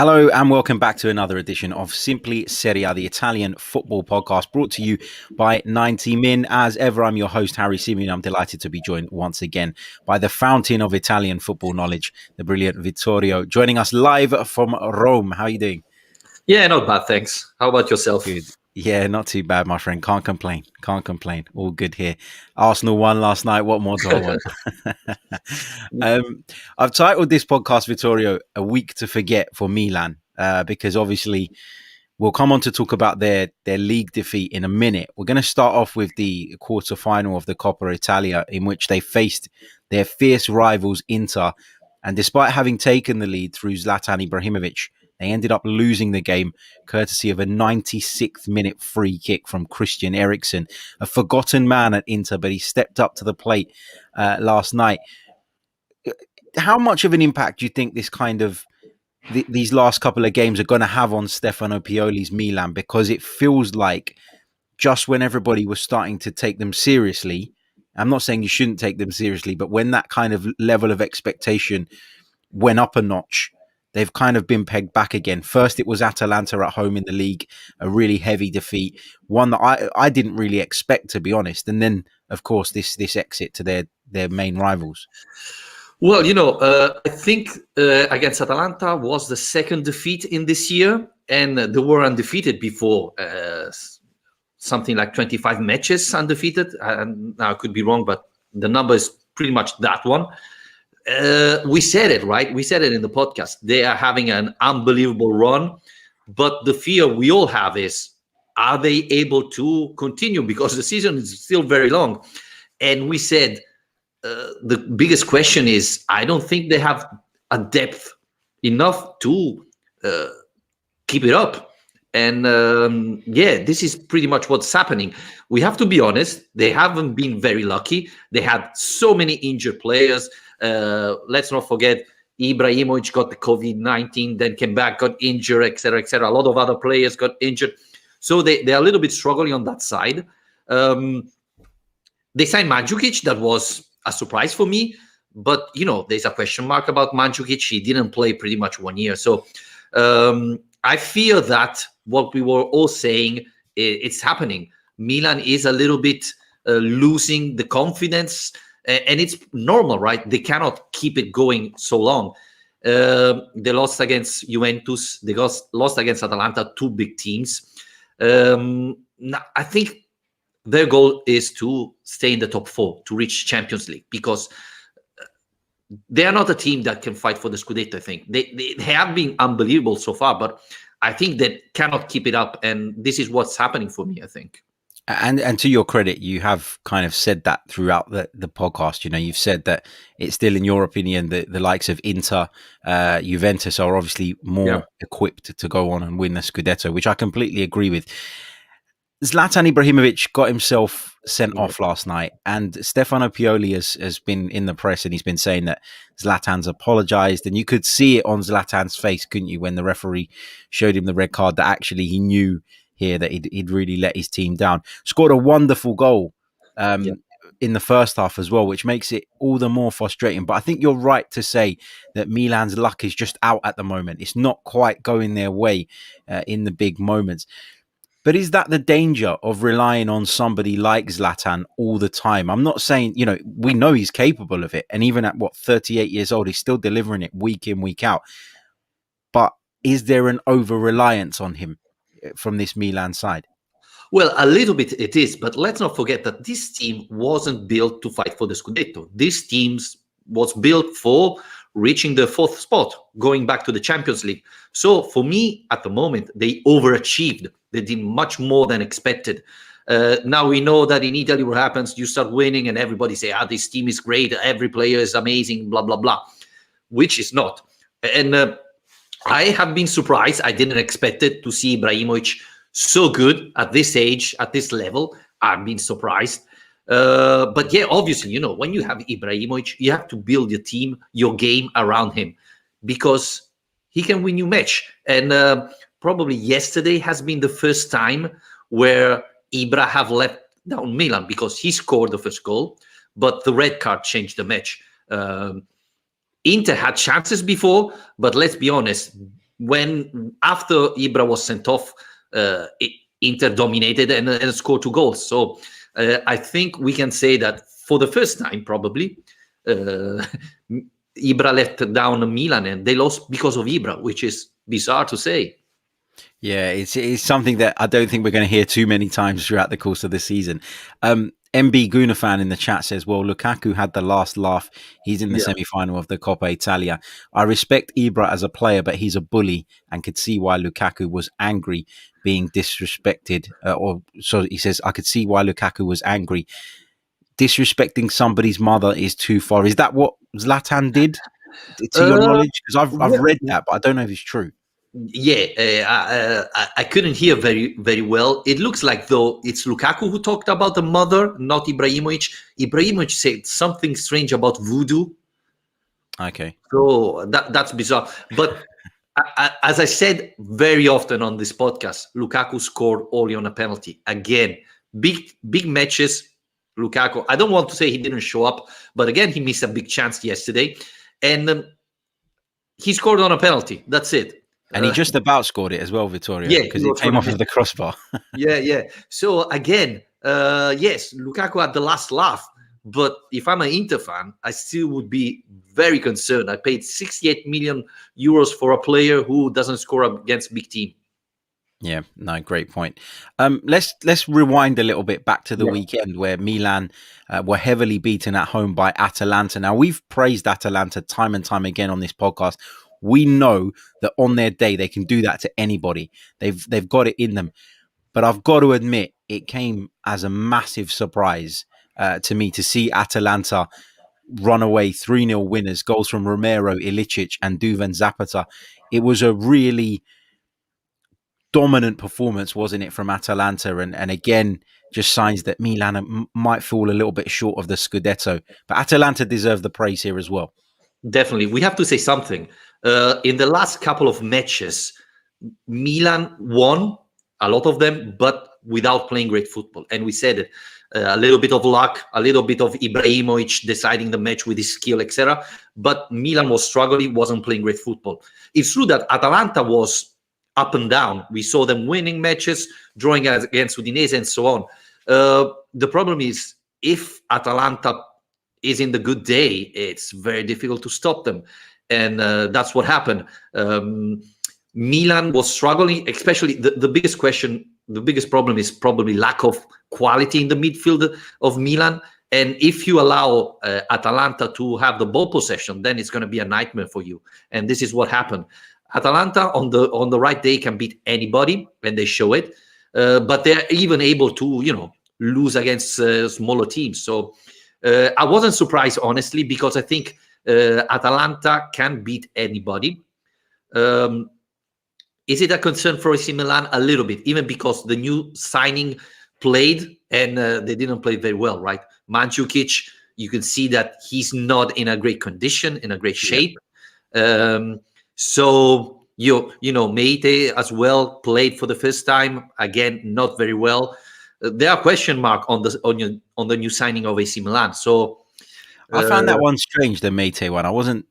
Hello and welcome back to another edition of Simply Serie A, the Italian football podcast brought to you by 90 Min. As ever, I'm your host, Harry Symeou, and I'm delighted to be joined once again by the fountain of Italian football knowledge, the brilliant Vittorio, joining us live from Rome. How are you doing? Yeah, not bad, thanks. How about yourself? Good. Yeah, not too bad, my friend. Can't complain. All good here. Arsenal won last night. What more do I want? I've titled this podcast, Vittorio, A Week to Forget for Milan, because obviously we'll come on to talk about their league defeat in a minute. We're going to start off with the quarter-final of the Coppa Italia, in which they faced their fierce rivals Inter. And despite having taken the lead through Zlatan Ibrahimovic, they ended up losing the game courtesy of a 96th minute free kick from Christian Eriksen, a forgotten man at Inter, but he stepped up to the plate last night. How much of an impact do you think this kind of these last couple of games are going to have on Stefano Pioli's Milan? Because it feels like just when everybody was starting to take them seriously, I'm not saying you shouldn't take them seriously, but when that kind of level of expectation went up a notch, they've kind of been pegged back again. First, it was Atalanta at home in the league, a really heavy defeat, one that I didn't really expect, to be honest. And then, of course, this exit to their main rivals. Well, I think against Atalanta was the second defeat in this year, and they were undefeated before, something like 25 matches undefeated. Now I could be wrong, but the number is pretty much that one. We said it, right? We said it in the podcast. They are having an unbelievable run, but the fear we all have is, are they able to continue? Because the season is still very long. And we said the biggest question is, I don't think they have a depth enough to keep it up. And this is pretty much what's happening. We have to be honest. They haven't been very lucky. They had so many injured players. Let's not forget Ibrahimovic got the COVID-19, then came back, got injured, etc., etc. A lot of other players got injured. So they're a little bit struggling on that side. They signed Mandzukic. That was a surprise for me. But, there's a question mark about Mandzukic. He didn't play pretty much 1 year. So I fear that what we were all saying, it's happening. Milan is a little bit losing the confidence. And it's normal, right? They cannot keep it going so long. They lost against Juventus. They lost against Atalanta, two big teams. I think their goal is to stay in the top four, to reach Champions League, because they are not a team that can fight for the Scudetto, I think. They have been unbelievable so far, but I think they cannot keep it up. And this is what's happening for me, I think. And to your credit, you have kind of said that throughout the podcast. You've said that it's still, in your opinion, the likes of Inter, Juventus are obviously more equipped to go on and win the Scudetto, which I completely agree with. Zlatan Ibrahimovic got himself sent off last night, and Stefano Pioli has been in the press, and he's been saying that Zlatan's apologized, and you could see it on Zlatan's face, couldn't you, when the referee showed him the red card, that actually he knew here that he'd really let his team down. Scored a wonderful goal in the first half as well, which makes it all the more frustrating. But I think you're right to say that Milan's luck is just out at the moment. It's not quite going their way in the big moments. But is that the danger of relying on somebody like Zlatan all the time? I'm not saying, we know he's capable of it. And even at 38 years old, he's still delivering it week in, week out. But is there an over-reliance on him from this Milan side? Well, a little bit it is, but let's not forget that this team wasn't built to fight for the Scudetto. This team was built for reaching the fourth spot, going back to the Champions League. So for me, at the moment, they overachieved. They did much more than expected. Now we know that in Italy, what happens, you start winning and everybody say, this team is great, every player is amazing, blah, blah, blah, which is not. And I have been surprised. I didn't expect it to see Ibrahimovic so good at this age, at this level. I've been surprised. But yeah, obviously, when you have Ibrahimovic, you have to build your team, your game around him, because he can win you match. And probably yesterday has been the first time where Ibra have let down Milan, because he scored the first goal, but the red card changed the match. Inter had chances before, but let's be honest, when after Ibra was sent off, Inter dominated and scored 2 goals. So I think we can say that for the first time, probably, Ibra let down Milan and they lost because of Ibra, which is bizarre to say. Yeah, it's something that I don't think we're going to hear too many times throughout the course of the season. MB Gooner fan in the chat says, well, Lukaku had the last laugh. He's in the semi-final of the Coppa Italia. I respect Ibra as a player, but he's a bully and could see why Lukaku was angry being disrespected. So he says, I could see why Lukaku was angry. Disrespecting somebody's mother is too far. Is that what Zlatan did, to your knowledge? Because I've read that, but I don't know if it's true. Yeah, I couldn't hear very, very well. It looks like though it's Lukaku who talked about the mother, not Ibrahimovic. Ibrahimovic said something strange about voodoo. Okay. So that's bizarre. But as I said very often on this podcast, Lukaku scored only on a penalty. Again, big matches, Lukaku. I don't want to say he didn't show up, but again, he missed a big chance yesterday. And he scored on a penalty. That's it. And he just about scored it as well, Vittorio. Yeah, because it came off of the crossbar. Yeah. So again, yes, Lukaku had the last laugh. But if I'm an Inter fan, I still would be very concerned. I paid 68 million euros for a player who doesn't score against big team. Yeah, no, great point. Let's rewind a little bit back to the weekend where Milan were heavily beaten at home by Atalanta. Now, we've praised Atalanta time and time again on this podcast. We know that on their day they can do that to anybody. They've got it in them. But I've got to admit, it came as a massive surprise to me to see Atalanta run away 3-0 winners, goals from Romero, Ilicic and Duvan Zapata. It was a really dominant performance, wasn't it, from Atalanta? And again, just signs that Milan might fall a little bit short of the Scudetto. But Atalanta deserve the praise here as well. Definitely. We have to say something. In the last couple of matches, Milan won a lot of them, but without playing great football. And we said it, a little bit of luck, a little bit of Ibrahimovic deciding the match with his skill, etc. But Milan was struggling, wasn't playing great football. It's true that Atalanta was up and down. We saw them winning matches, drawing against Udinese and so on. The problem is, if Atalanta is in the good day, it's very difficult to stop them. And that's what happened. Milan was struggling, especially the biggest question, the biggest problem is probably lack of quality in the midfield of Milan. And if you allow Atalanta to have the ball possession, then it's going to be a nightmare for you. And this is what happened. Atalanta on the right day can beat anybody, and they show it. But they're even able to, lose against smaller teams. So I wasn't surprised, honestly, because I think Atalanta can beat anybody. Is it a concern for AC Milan? A little bit, even because the new signing played and they didn't play very well, right? Mandzukic, you can see that he's not in a great condition, in a great shape. So Meite as well played for the first time. Again, not very well. There are question mark on the new signing of AC Milan. So I found that one strange, the Meite one.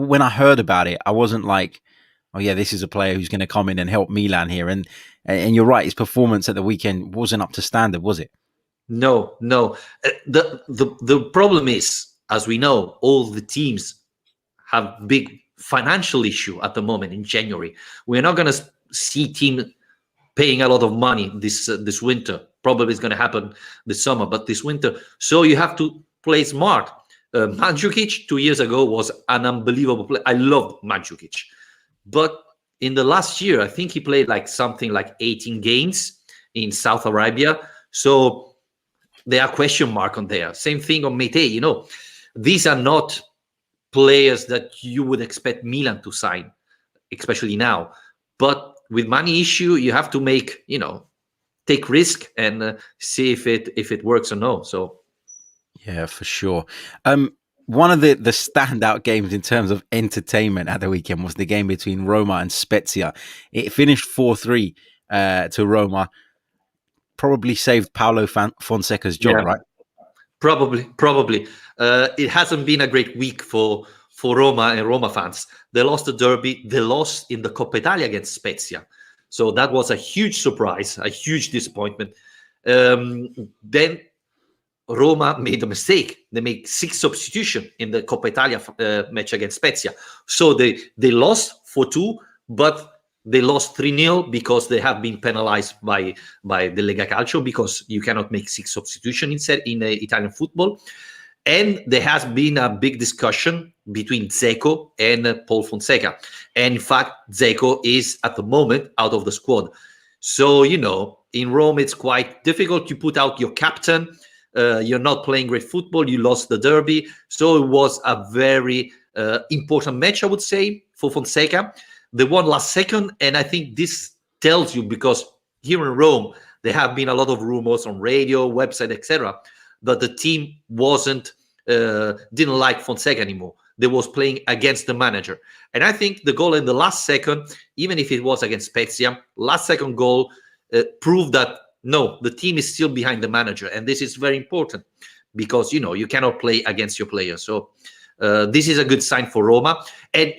When I heard about it, I wasn't like, oh yeah, this is a player who's going to come in and help Milan here. And you're right, his performance at the weekend wasn't up to standard, was it? No. The problem is, as we know, all the teams have big financial issue at the moment in January. We're not going to see teams paying a lot of money this winter. Probably it's going to happen this summer, but this winter. So you have to play smart. Mandzukic 2 years ago was an unbelievable player. I loved Mandzukic. But in the last year, I think he played something like 18 games in South Arabia. So there are question mark on there. Same thing on Meite. These are not players that you would expect Milan to sign, especially now. But with money issue, you have to make, take risk and see if it works or no. So, yeah, for sure. One of the standout games in terms of entertainment at the weekend was the game between Roma and Spezia. It finished 4-3 to Roma. Probably saved Paulo Fonseca's job, right? Probably. It hasn't been a great week for for Roma and Roma fans. They lost the derby. They lost in the Coppa Italia against Spezia. So that was a huge surprise, a huge disappointment. Then Roma made a mistake. They made 6 substitutions in the Coppa Italia match against Spezia. So they lost 4-2, but they lost 3-0 because they have been penalized by the Lega Calcio, because you cannot make 6 substitutions in Italian football. And there has been a big discussion between Dzeko and Paul Fonseca. And in fact, Dzeko is at the moment out of the squad. So, in Rome, it's quite difficult to put out your captain. You're not playing great football. You lost the derby. So it was a very important match, I would say, for Fonseca. They won last second. And I think this tells you, because here in Rome, there have been a lot of rumors on radio, website, etc., that the team didn't like Fonseca anymore. They was playing against the manager. And I think the goal in the last second, even if it was against Spezia, last second goal proved that, no, the team is still behind the manager. And this is very important because, you cannot play against your players. So this is a good sign for Roma. And,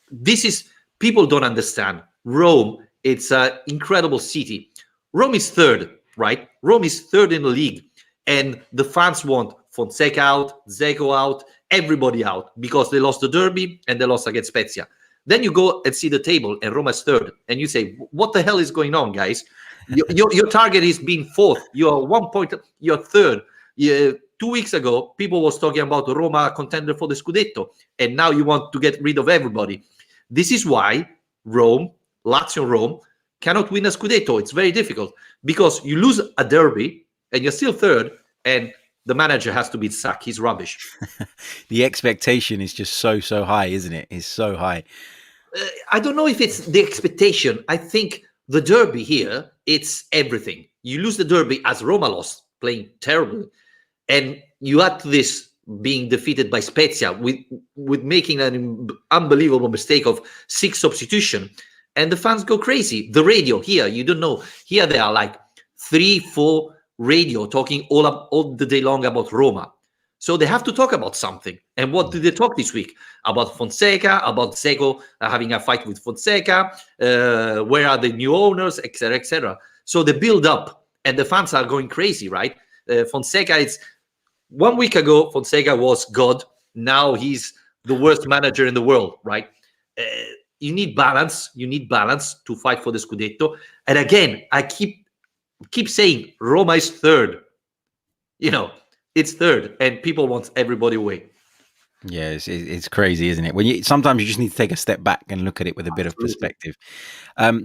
this is, people don't understand. Rome, it's an incredible city. Rome is third, right? Rome is third in the league. And the fans want Fonseca out, Dzeko out, everybody out, because they lost the derby and they lost against Spezia. Then you go and see the table and Roma is third. And you say, what the hell is going on, guys? Your target is being fourth. You're 1 point, you're third. 2 weeks ago, people was talking about Roma contender for the Scudetto. And now you want to get rid of everybody. This is why Lazio Rome, cannot win a Scudetto. It's very difficult because you lose a derby and you're still third, and the manager has to be sacked. He's rubbish. The expectation is just so high, isn't it? It's so high. I don't know if it's the expectation. I think the derby here, it's everything. You lose the derby as Roma lost, playing terribly. And you add to this being defeated by Spezia with making an unbelievable mistake of 6 substitution. And the fans go crazy. The radio here, you don't know. Here they are like 3-4 radio talking all the day long about Roma. So they have to talk about something. And what did they talk this week? About Fonseca, about Dzeko having a fight with Fonseca, where are the new owners, etc., etc. So they build up, and the fans are going crazy, right? Fonseca, it's 1 week ago, Fonseca was God. Now he's the worst manager in the world, right? You need balance. You need balance to fight for the Scudetto. And again, I keep saying Roma is third. It's third, and people want everybody away. Yeah, it's crazy, isn't it? Sometimes you just need to take a step back and look at it with a bit of perspective.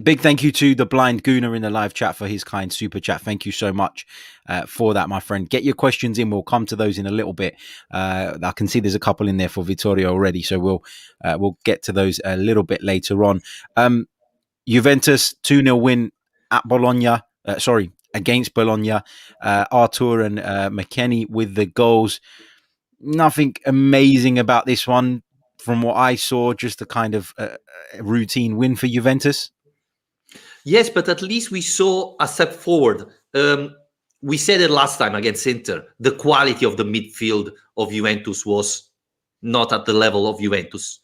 Big thank you to the blind Gooner in the live chat for his kind super chat. Thank you so much for that, my friend. Get your questions in. We'll come to those in a little bit. I can see there's a couple in there for Vittorio already, so we'll get to those a little bit later on. Juventus 2-0 win at Bologna. Against Bologna. Artur and McKennie with the goals. Nothing amazing about this one from what I saw, just a kind of routine win for Juventus. Yes, but at least we saw a step forward. We said it last time against Inter. The quality of the midfield of Juventus was not at the level of Juventus.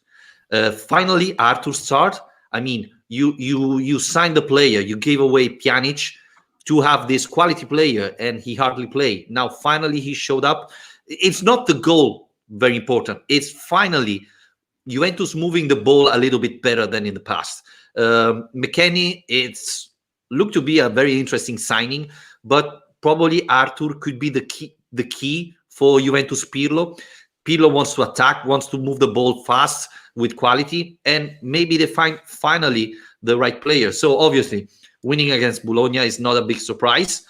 Finally, Artur start. I mean, you signed the player, you gave away Pjanic to have this quality player, and he hardly played. Now, finally, he showed up. It's not the goal very important. It's finally Juventus moving the ball a little bit better than in the past. McKennie, it's looked to be a very interesting signing, but probably Artur could be the key for Juventus Pirlo. Pirlo wants to attack, wants to move the ball fast with quality, and maybe they find finally the right player. So obviously, winning against Bologna is not a big surprise,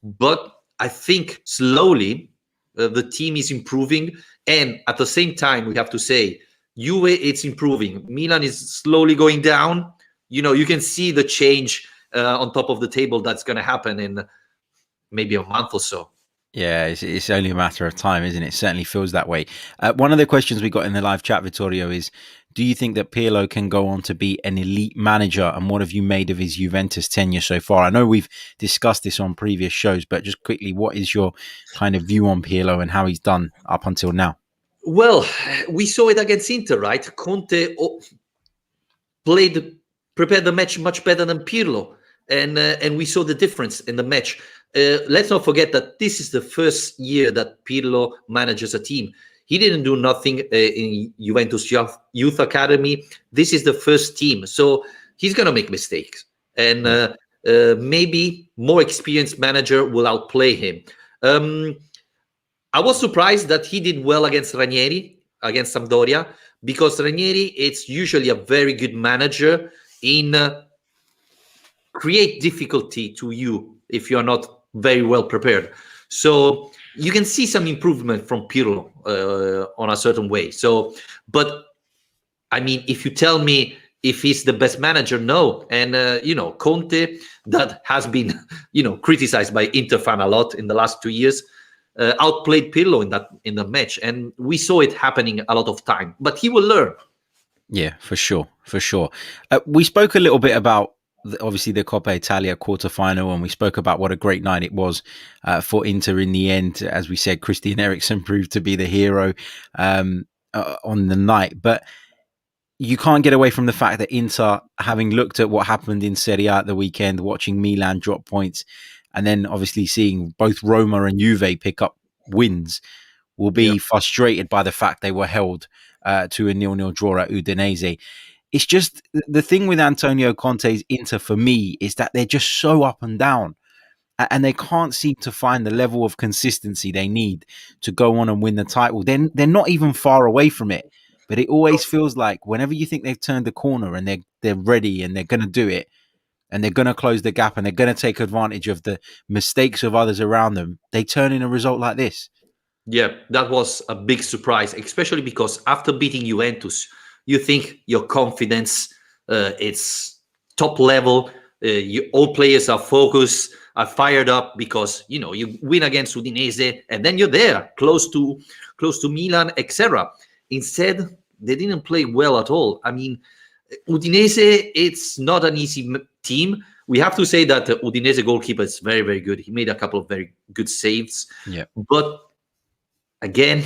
but I think slowly the team is improving, and at the same time, we have to say, Juve, it's improving. Milan is slowly going down. You can see the change on top of the table that's going to happen in maybe a month or so. Yeah, it's only a matter of time, isn't it? It certainly feels that way. One of the questions we got in the live chat, Vittorio, is do you think that Pirlo can go on to be an elite manager? And what have you made of his Juventus tenure so far? I know we've discussed this on previous shows, but just quickly, what is your kind of view on Pirlo and how he's done up until now? Well, we saw it against Inter, right? Conte prepared the match much better than Pirlo, and we saw the difference in the match. Let's not forget that this is the first year that Pirlo manages a team. He didn't do nothing in Juventus Youth Academy. This is the first team, so he's gonna make mistakes, and maybe more experienced manager will outplay him. I was surprised that he did well against Ranieri, against Sampdoria, because Ranieri, it's usually a very good manager in create difficulty to you if you're not very well prepared. So you can see some improvement from Pirlo on a certain way. So, but I mean, if you tell me if he's the best manager, no. And, Conte, that has been, criticized by Inter fan a lot in the last 2 years, outplayed Pirlo in the match. And we saw it happening a lot of time. But he will learn. Yeah, for sure. We spoke a little bit about obviously the Coppa Italia quarterfinal, and we spoke about what a great night it was for Inter in the end. As we said, Christian Eriksen proved to be the hero on the night. But you can't get away from the fact that Inter, having looked at what happened in Serie A at the weekend, watching Milan drop points, and then obviously seeing both Roma and Juve pick up wins, will be frustrated by the fact they were held to a 0-0 draw at Udinese. It's just the thing with Antonio Conte's Inter for me is that they're just so up and down, and they can't seem to find the level of consistency they need to go on and win the title. They're not even far away from it, but it always feels like whenever you think they've turned the corner and they're ready and they're going to do it and they're going to close the gap and they're going to take advantage of the mistakes of others around them, they turn in a result like this. Yeah, that was a big surprise, especially because after beating Juventus, you think your confidence is top level. All players are focused, are fired up because you win against Udinese, and then you're there, close to Milan, etc. Instead, they didn't play well at all. I mean, Udinese, it's not an easy team. We have to say that the Udinese goalkeeper is very, very good. He made a couple of very good saves. Yeah, but again,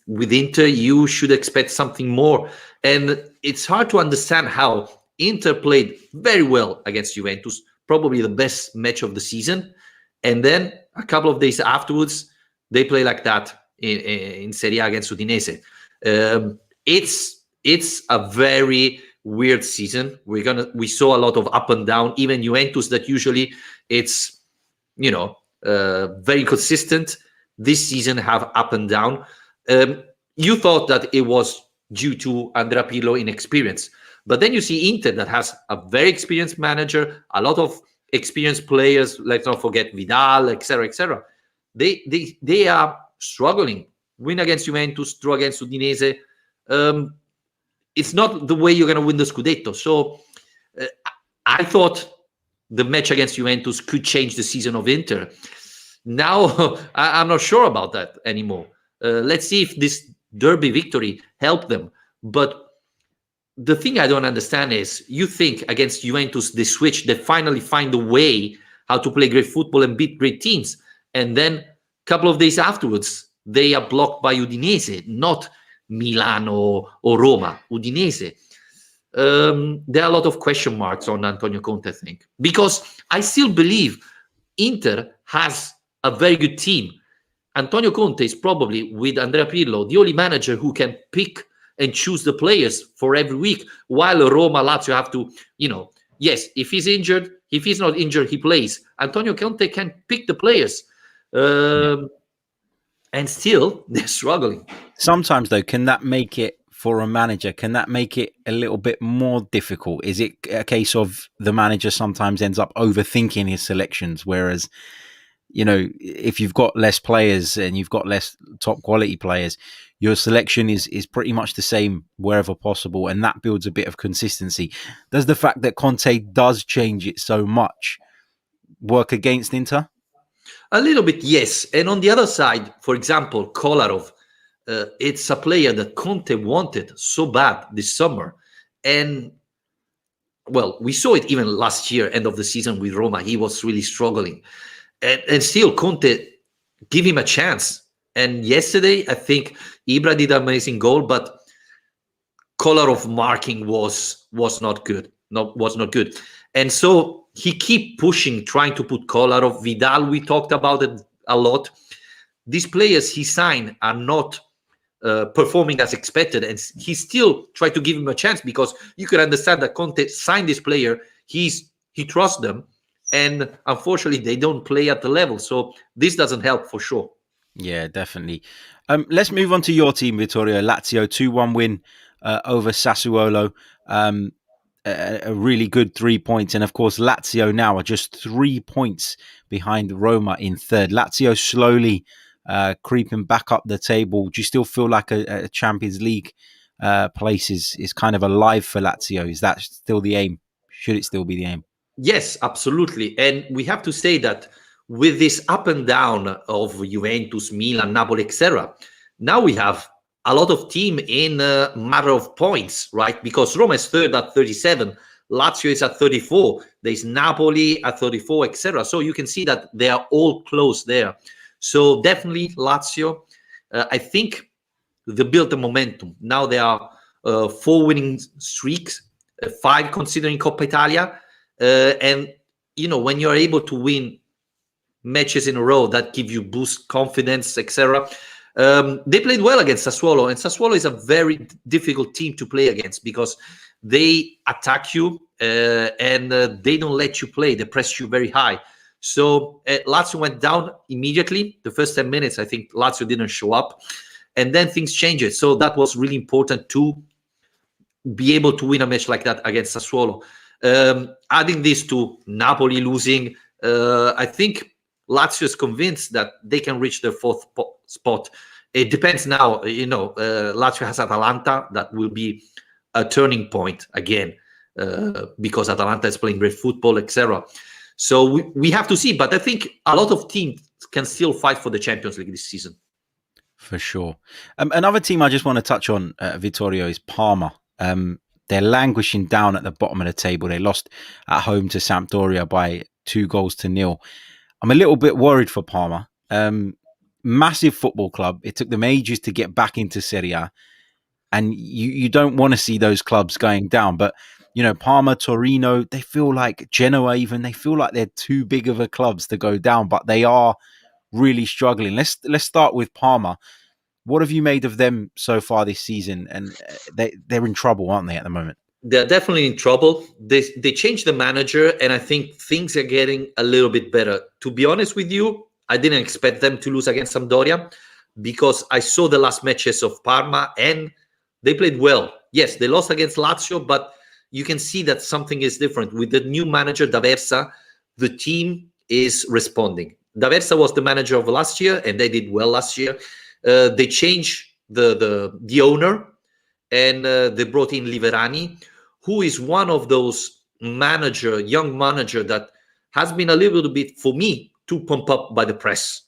with Inter, you should expect something more. And it's hard to understand how Inter played very well against Juventus, probably the best match of the season. And then a couple of days afterwards, they play like that in Serie A against Udinese. It's a very weird season. We saw a lot of up and down. Even Juventus, that usually it's very consistent, this season have up and down. You thought that it was due to Andrea Pirlo inexperience, but then you see Inter that has a very experienced manager, a lot of experienced players. Let's not forget Vidal, etc., etc. They are struggling. Win against Juventus, draw against Udinese. It's not the way you're going to win the Scudetto. So I thought the match against Juventus could change the season of Inter. Now, I'm not sure about that anymore. Let's see if this derby victory helped them. But the thing I don't understand is, you think against Juventus, they switch, they finally find a way how to play great football and beat great teams. And then a couple of days afterwards, they are blocked by Udinese, not Milan or Roma, Udinese. There are a lot of question marks on Antonio Conte, I think, because I still believe Inter has a very good team. Antonio Conte is probably, with Andrea Pirlo, the only manager who can pick and choose the players for every week, while Roma, Lazio have to, yes, if he's injured, if he's not injured, he plays. Antonio Conte can pick the players. And still, they're struggling. Sometimes, though, can that make it, for a manager, can that make it a little bit more difficult? Is it a case of the manager sometimes ends up overthinking his selections, whereas if you've got less players and you've got less top quality players, your selection is pretty much the same wherever possible, and that builds a bit of consistency. Does the fact that Conte does change it so much work against Inter? A little bit, yes. And on the other side, for example, Kolarov, it's a player that Conte wanted so bad this summer. And, well, we saw it even last year, end of the season with Roma. He was really struggling. And still, Conte give him a chance. And yesterday, I think Ibra did an amazing goal, but color of marking was not good. Was not good. And so he keep pushing, trying to put color of Vidal. We talked about it a lot. These players he signed are not performing as expected, and he still tried to give him a chance, because you can understand that Conte signed this player. He trusts them, and unfortunately they don't play at the level. So this doesn't help for sure. Yeah, definitely. Let's move on to your team, Vittorio. Lazio 2-1 win over Sassuolo. A really good 3 points. And of course, Lazio now are just 3 points behind Roma in third. Lazio slowly creeping back up the table. Do you still feel like a Champions League place is kind of alive for Lazio? Is that still the aim? Should it still be the aim? Yes, absolutely. And we have to say that with this up and down of Juventus, Milan, Napoli, etc., now we have a lot of team in a matter of points, right? Because Roma is third at 37, Lazio is at 34, there's Napoli at 34, etc. So you can see that they are all close there. So definitely Lazio, I think they built the momentum. Now they are 4 winning streaks, 5 considering Coppa Italia. And, when you're able to win matches in a row, that give you boost confidence, etc. They played well against Sassuolo, and Sassuolo is a very difficult team to play against, because they attack you and they don't let you play. They press you very high. So Lazio went down immediately. The first 10 minutes, I think Lazio didn't show up, and then things changed. So that was really important to be able to win a match like that against Sassuolo. Adding this to Napoli losing, I think Lazio is convinced that they can reach their fourth spot. It depends now. Lazio has Atalanta. That will be a turning point again, because Atalanta is playing great football, etc. So we have to see. But I think a lot of teams can still fight for the Champions League this season. For sure. Another team I just want to touch on, Vittorio, is Parma. They're languishing down at the bottom of the table. They lost at home to Sampdoria by 2-0. I'm a little bit worried for Parma. Massive football club. It took them ages to get back into Serie A. And you don't want to see those clubs going down. But, Parma, Torino, they feel like Genoa even, they feel like they're too big of a clubs to go down. But they are really struggling. Let's start with Parma. What have you made of them so far this season? And they're in trouble, aren't they, at the moment? They're definitely in trouble. They changed the manager, and I think things are getting a little bit better. To be honest with you, I didn't expect them to lose against Sampdoria, because I saw the last matches of Parma and they played well. Yes, they lost against Lazio, but you can see that something is different. With the new manager, D'Aversa, the team is responding. D'Aversa was the manager of last year, and they did well last year. They changed the owner, and they brought in Liverani, who is one of those young manager that has been a little bit, for me, too pumped up by the press.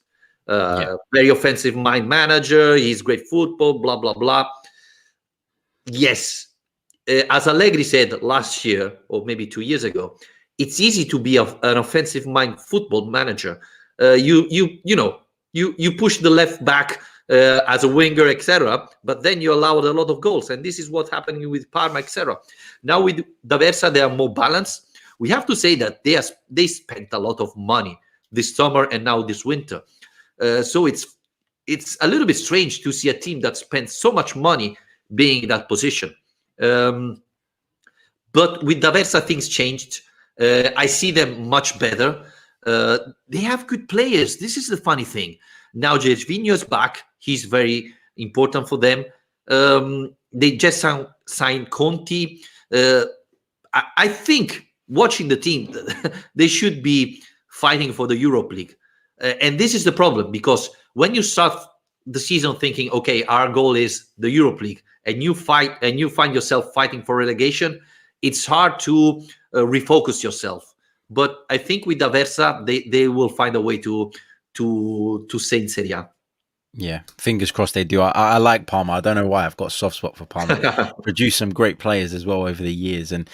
Very offensive mind manager. He's great football, blah, blah, blah. Yes. As Allegri said last year, or maybe 2 years ago, it's easy to be an offensive mind football manager. You push the left back as a winger, etc. But then you allowed a lot of goals, and this is what's happening with Parma, etc. Now with D'Aversa, they are more balanced. We have to say that they spent a lot of money this summer and now this winter. So it's a little bit strange to see a team that spent so much money being in that position. But with D'Aversa, things changed. I see them much better. They have good players. This is the funny thing. Now Gervinho is back. He's very important for them. They just signed Conti. I think watching the team, they should be fighting for the Europa League. And this is the problem, because when you start the season thinking, okay, our goal is the Europa League, and you find yourself fighting for relegation, it's hard to refocus yourself. But I think with D'Aversa, they will find a way to stay in Serie A. Yeah, fingers crossed they do. I like Parma. I don't know why. I've got a soft spot for Parma. Produced some great players as well over the years. And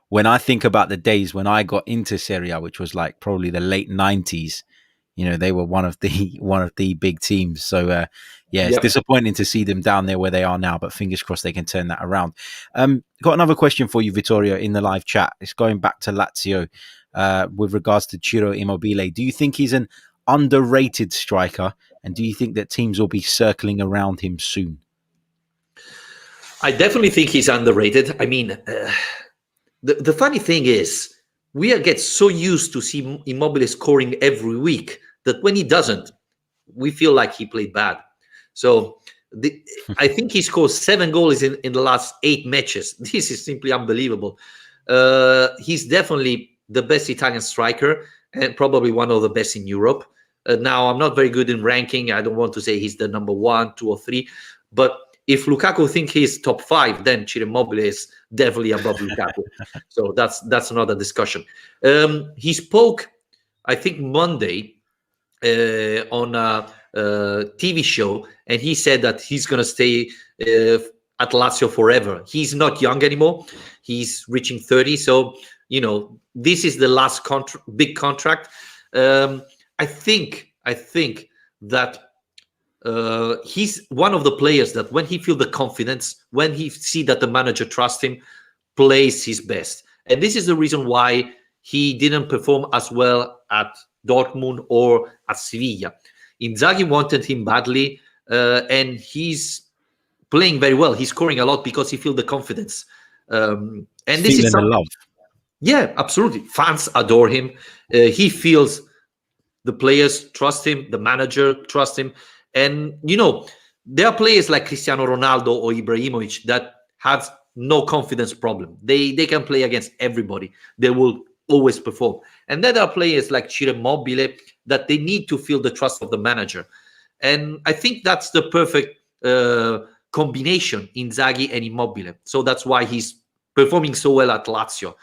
when I think about the days when I got into Serie A, which was like probably the late 90s, they were one of the big teams. So it's disappointing to see them down there where they are now, but fingers crossed they can turn that around. Got another question for you, Vittorio, in the live chat. It's going back to Lazio with regards to Ciro Immobile. Do you think he's an underrated striker, and do you think that teams will be circling around him soon? I definitely think he's underrated. I mean, the funny thing is, we get so used to see Immobile scoring every week that when he doesn't, we feel like he played bad. So I think he scored 7 goals in the last 8 matches. This is simply unbelievable. He's definitely the best Italian striker and probably one of the best in Europe. Now, I'm not very good in ranking. I don't want to say he's the number 1, 2, or 3. But if Lukaku think he's top 5, then Ciro Immobile is definitely above Lukaku. So that's another discussion. He spoke, I think, Monday on a TV show, and he said that he's going to stay at Lazio forever. He's not young anymore. He's reaching 30. So, this is the last big contract. I think that he's one of the players that when he feels the confidence, when he see that the manager trusts him, plays his best. And this is the reason why he didn't perform as well at Dortmund or at Sevilla. Inzaghi wanted him badly, and he's playing very well. He's scoring a lot because he feels the confidence. And this is something, love. Yeah, absolutely. Fans adore him. He feels the players trust him, the manager trusts him. And, there are players like Cristiano Ronaldo or Ibrahimovic that have no confidence problem. They can play against everybody. They will always perform. And then there are players like Ciro Immobile that they need to feel the trust of the manager. And I think that's the perfect combination, Inzaghi and Immobile. So that's why he's performing so well at Lazio.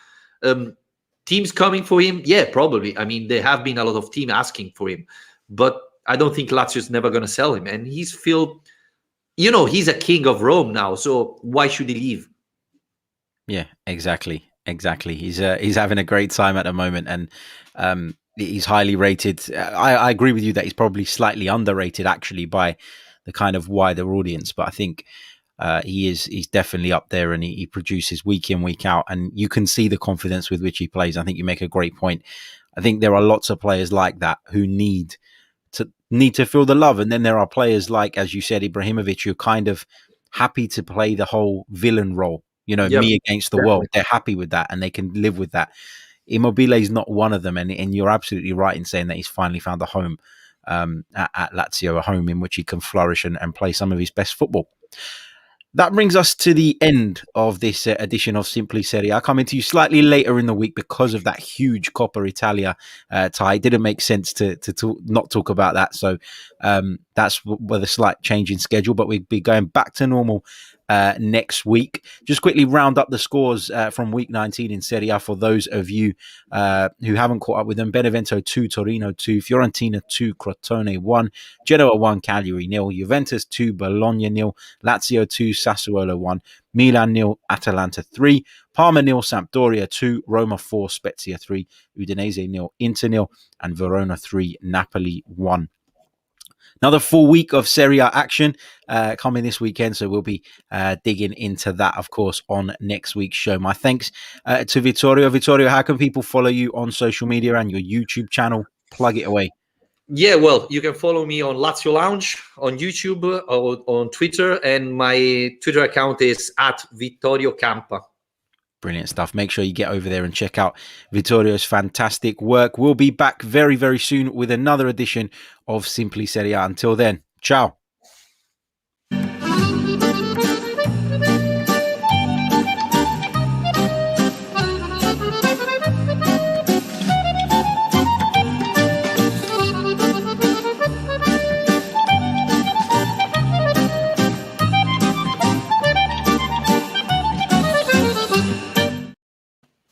Teams coming for him? Yeah, probably. I mean, there have been a lot of teams asking for him. But I don't think Lazio is never going to sell him. And he's he's a king of Rome now. So why should he leave? Yeah, exactly. He's having a great time at the moment, and he's highly rated. I agree with you that he's probably slightly underrated actually by the kind of wider audience, but I think he's definitely up there, and he produces week in, week out, and you can see the confidence with which he plays. I think you make a great point. I think there are lots of players like that who need to feel the love, and then there are players like, as you said, Ibrahimovic, who are kind of happy to play the whole villain role. Me against the world. They're happy with that, and they can live with that. Immobile is not one of them, and you're absolutely right in saying that he's finally found a home at Lazio, a home in which he can flourish and play some of his best football. That brings us to the end of this edition of Simply Serie A. Coming to you slightly later in the week because of that huge Coppa Italia tie. It didn't make sense to not talk about that. So that's with a slight change in schedule, but we'll be going back to normal next week. Just quickly round up the scores from week 19 in Serie A for those of you who haven't caught up with them. Benevento 2, Torino 2, Fiorentina 2, Crotone 1, Genoa 1, Cagliari 0, Juventus 2, Bologna 0, Lazio 2, Sassuolo 1, Milan 0, Atalanta 3, Parma 0, Sampdoria 2, Roma 4, Spezia 3, Udinese 0, Inter 0, and Verona 3, Napoli 1. Another full week of Serie A action coming this weekend, so we'll be digging into that, of course, on next week's show. My thanks to Vittorio. Vittorio, how can people follow you on social media and your YouTube channel? Plug it away. Yeah, well, you can follow me on Lazio Lounge on YouTube or on Twitter, and my Twitter account is at Vittorio Campa. Brilliant stuff. Make sure you get over there and check out Vittorio's fantastic work. We'll be back very, very soon with another edition of Simply Serie A. Until then, ciao.